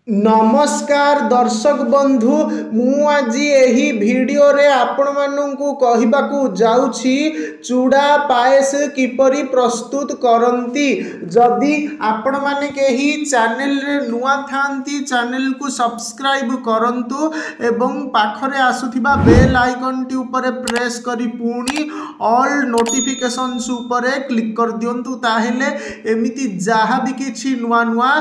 नमस्कार दर्शक बंधु मु आज यही वीडियो रे आपण मानू कहबाकू जाउछि चूड़ा पायस किपरि प्रस्तुत करंती। जदि आपण माने केही चैनल रे नुआ थांती चैनल को सब्सक्राइब करंतु एवं पाखरे आसुथिबा बेल आइकन टी ऊपर प्रेस करी पुणी ऑल नोटिफिकेशंस ऊपर क्लिक कर दियंतु। ताहेले एमिति जहा भी किछि नुआ नुआ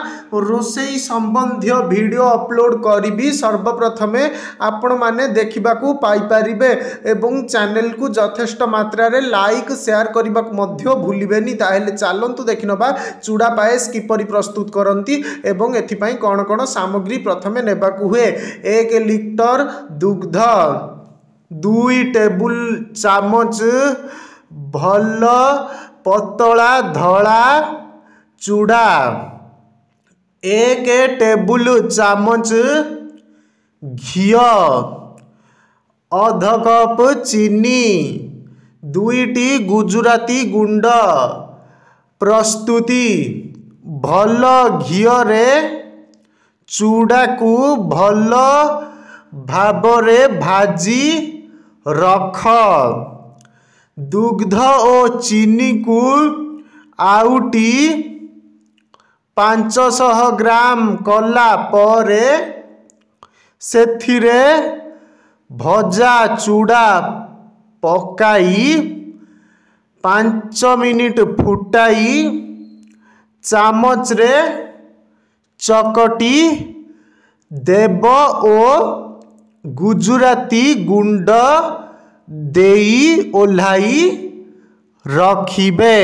रोसई संबंधी वीडियो अपलोड करी सर्वप्रथमे आपण माने देखिबाकू पाई परिबे एवं चैनल को यथेष्ट मात्रा रे लाइक शेयर करने को भूलिबेनी। ताहेले चलंतु देखिनबा चूड़ा पायस किपरि प्रस्तुत करंती एवं एथिपाई कौन कौन सामग्री प्रथमे नेबाकू हुए। 1 लिटर दुग्ध, 2 टेबुल चामच भल पतला धला चूड़ा, 1 टेबुल चामच घी, अध कप चीनी, 2टी गुजराती गुंड। प्रस्तुति भल घी रे चूड़ा को भल भाबरे भाजी रख। दुग्ध और चीनी को आउटी 500 ग्राम कला परे सेथिरे भजा चूड़ा पकाई 5 मिनिट फुटाई चामच रे चकटी देव ओ गुजराती गुंड देई ओल्हाई रखिबे।